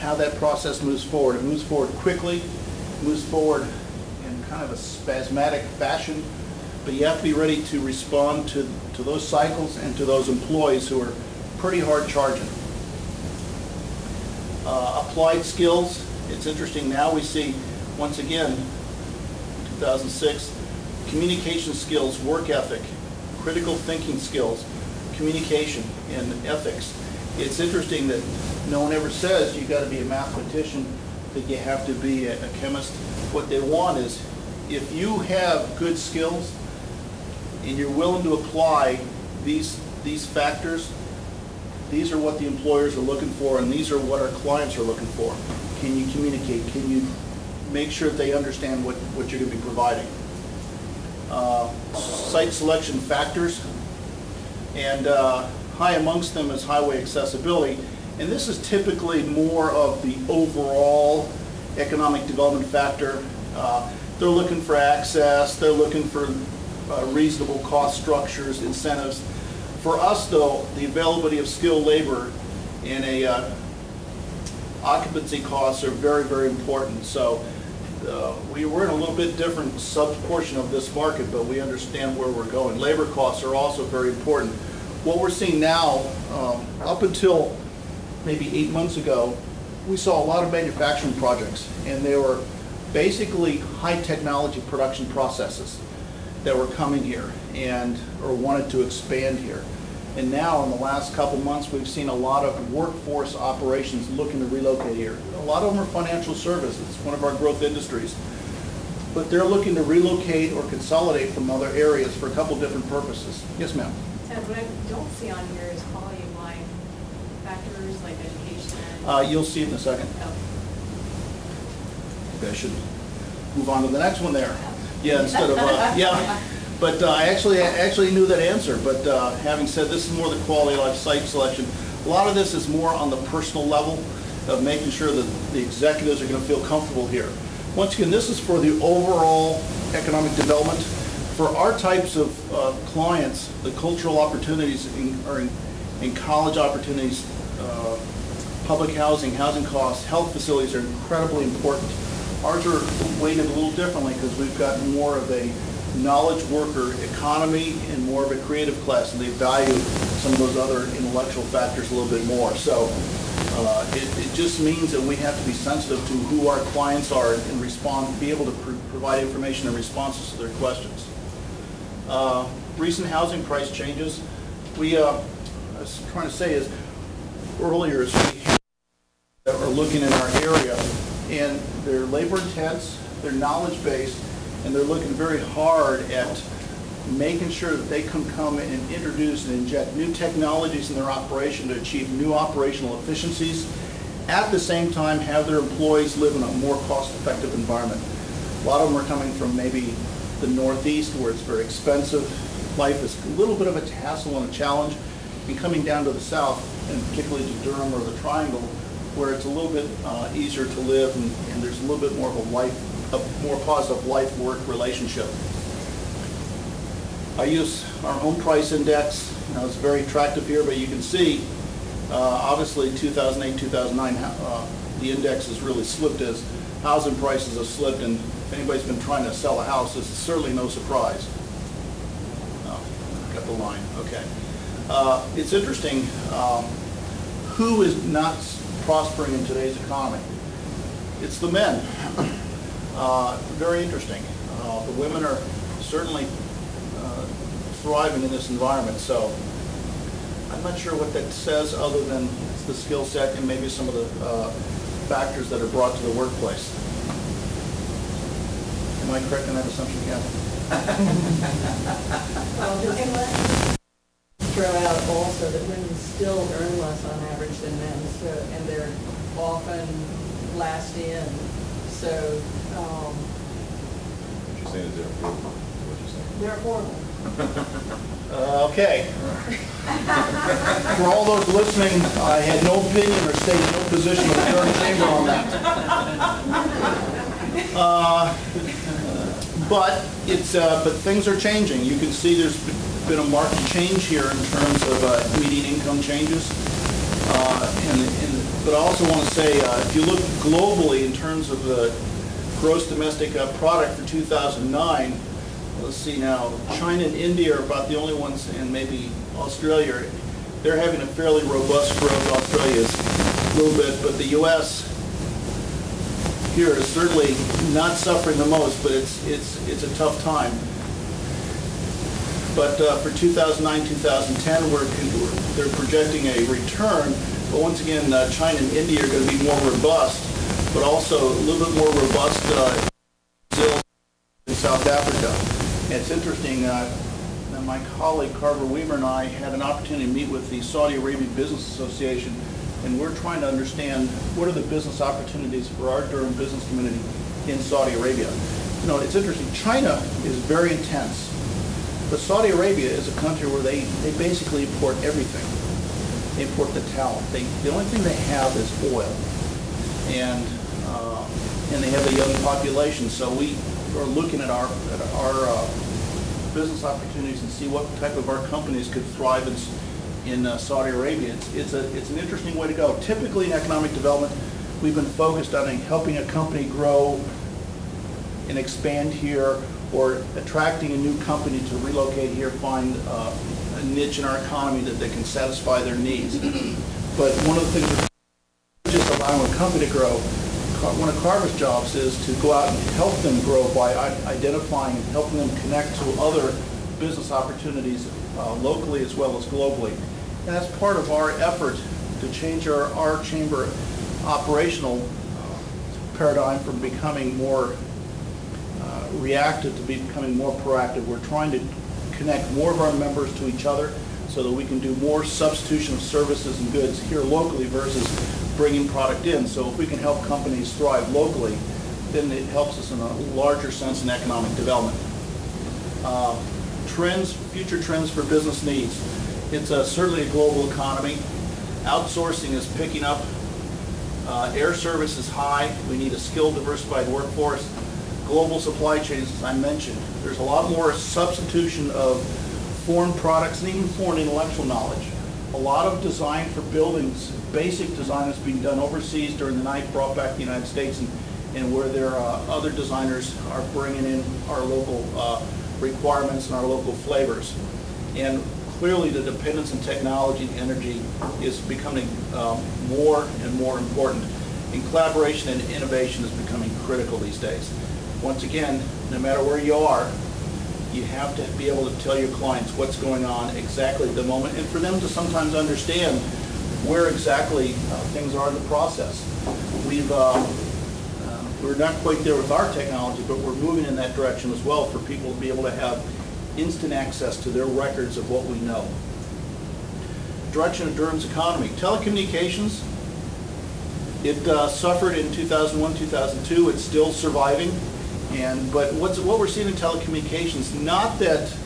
how that process moves forward. It moves forward quickly, moves forward in kind of a spasmodic fashion, but you have to be ready to respond to those cycles and to those employees who are pretty hard charging. Applied skills, it's interesting now we see, once again, 2006, communication skills, work ethic, critical thinking skills, communication, and ethics. It's interesting that no one ever says you got to be a mathematician, that you have to be a chemist. What they want is, if you have good skills and you're willing to apply these factors, these are what the employers are looking for, and these are what our clients are looking for. Can you communicate? Can you make sure that they understand what you're going to be providing? Site selection factors, and high amongst them is highway accessibility. And this is typically more of the overall economic development factor. They're looking for access, they're looking for reasonable cost structures, incentives. For us though, the availability of skilled labor and occupancy costs are very, very important. So we're in a little bit different sub-portion of this market, but we understand where we're going. Labor costs are also very important. What we're seeing now, up until maybe 8 months ago, we saw a lot of manufacturing projects, and they were basically high technology production processes that were coming here or wanted to expand here. And now in the last couple months, we've seen a lot of workforce operations looking to relocate here. A lot of them are financial services, one of our growth industries. But they're looking to relocate or consolidate from other areas for a couple different purposes. Yes, ma'am. Ted, what I don't see on here is quality of life factors like education. You'll see it in a second. Oh. Okay, I should move on to the next one there. Yeah, instead of, yeah. But I actually knew that answer, but having said this is more the quality of life site selection. A lot of this is more on the personal level of making sure that the executives are going to feel comfortable here. Once again, this is for the overall economic development. For our types of clients, the cultural opportunities are in college opportunities, public housing, housing costs, health facilities are incredibly important. Ours are weighted a little differently because we've got more of a knowledge worker economy and more of a creative class, and they value some of those other intellectual factors a little bit more. So it just means that we have to be sensitive to who our clients are and respond, be able to provide information and responses to their questions. Recent housing price changes. I was trying to say is earlier is we are looking in our area, and they're labor intense, they're knowledge based, and they're looking very hard at making sure that they can come and introduce and inject new technologies in their operation to achieve new operational efficiencies. At the same time, have their employees live in a more cost-effective environment. A lot of them are coming from maybe the Northeast, where it's very expensive. Life is a little bit of a hassle and a challenge. And coming down to the South, and particularly to Durham or the Triangle, where it's a little bit easier to live, and there's a little bit more of a more positive life-work relationship. I use our home price index. It's very attractive here, but you can see, obviously 2008, 2009, the index has really slipped as housing prices have slipped, and if anybody's been trying to sell a house, this is certainly no surprise. Got the line, okay. It's interesting, who is not prospering in today's economy? It's the men. Very interesting. The women are certainly thriving in this environment, so I'm not sure what that says other than it's the skill set and maybe some of the factors that are brought to the workplace. Am I correct in that assumption, Kathy? Well, just throw out also that women still earn less on average than men, so, and they're often last in. So, what you're saying is they're affordable. What you're saying? they're affordable. Okay. For all those listening, I had no opinion or stated no position of the Durham Chamber on that. But things are changing. You can see there's been a marked change here in terms of median income changes, and But I also want to say, if you look globally in terms of the gross domestic product for 2009, let's see now, China and India are about the only ones, and maybe Australia, they're having a fairly robust growth. Australia is a little bit, but the U.S. here is certainly not suffering the most, but it's a tough time. But for 2009, 2010, they're projecting a return. But once again, China and India are going to be more robust, but also a little bit more robust Brazil and South Africa. And it's interesting, my colleague Carver Weaver and I had an opportunity to meet with the Saudi Arabia Business Association, and we're trying to understand what are the business opportunities for our Durham business community in Saudi Arabia. You know, it's interesting, China is very intense, but Saudi Arabia is a country where they basically import everything. They import the talent. The only thing they have is oil, and they have a young population. So we are looking at our business opportunities and see what type of our companies could thrive in Saudi Arabia. It's an interesting way to go. Typically in economic development, we've been focused on helping a company grow and expand here, or attracting a new company to relocate here, find a niche in our economy that they can satisfy their needs. But one of the things we're just allowing a company to grow. One of Carver's jobs is to go out and help them grow by identifying and helping them connect to other business opportunities locally as well as globally. And that's part of our effort to change our chamber operational paradigm from becoming more reactive to becoming more proactive. We're trying to connect more of our members to each other so that we can do more substitution of services and goods here locally versus bringing product in. So if we can help companies thrive locally, then it helps us in a larger sense in economic development. Future trends for business needs. It's certainly a global economy. Outsourcing is picking up. Air service is high. We need a skilled, diversified workforce. Global supply chains, as I mentioned. There's a lot more substitution of foreign products and even foreign intellectual knowledge. A lot of design for buildings, basic design is being done overseas during the night, brought back to the United States, and where there are other designers are bringing in our local requirements and our local flavors. And clearly the dependence on technology and energy is becoming more and more important. And collaboration and innovation is becoming critical these days. Once again, no matter where you are, you have to be able to tell your clients what's going on exactly at the moment, and for them to sometimes understand where exactly things are in the process. We're not quite there with our technology, but we're moving in that direction as well for people to be able to have instant access to their records of what we know. Direction of Durham's economy. Telecommunications, it suffered in 2001, 2002. It's still surviving. But what we're seeing in telecommunications, not that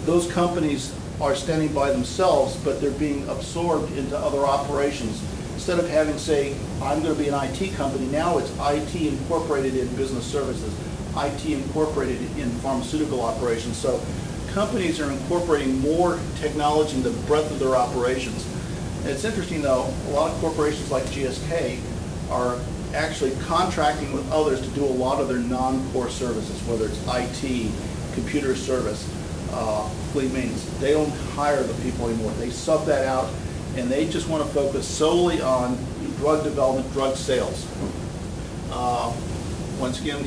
those companies are standing by themselves, but they're being absorbed into other operations. Instead of having, say, I'm going to be an IT company, now it's IT incorporated in business services, IT incorporated in pharmaceutical operations. So companies are incorporating more technology in the breadth of their operations. And it's interesting, though, a lot of corporations like GSK are actually contracting with others to do a lot of their non-core services, whether it's IT, computer service, fleet maintenance. They don't hire the people anymore. They sub that out, and they just want to focus solely on drug development, drug sales. Once again,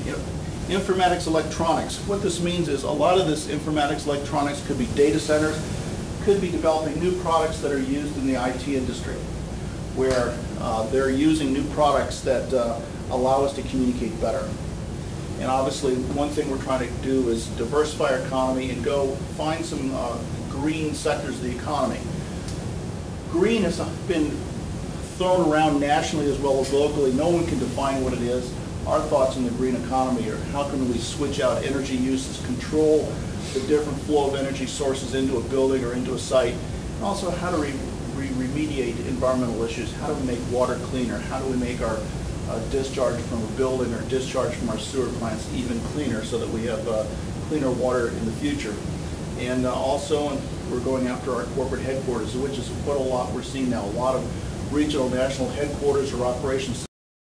informatics, electronics. What this means is a lot of this informatics, electronics could be data centers, could be developing new products that are used in the IT industry, where they're using new products that allow us to communicate better. And obviously, one thing we're trying to do is diversify our economy and go find some green sectors of the economy. Green has been thrown around nationally as well as locally. No one can define what it is. Our thoughts on the green economy are how can we switch out energy uses, control the different flow of energy sources into a building or into a site, and also how do we remediate environmental issues. How do we make water cleaner? How do we make our discharge from a building or discharge from our sewer plants even cleaner so that we have cleaner water in the future? And also, we're going after our corporate headquarters, which is what a lot we're seeing now. A lot of regional national headquarters or operations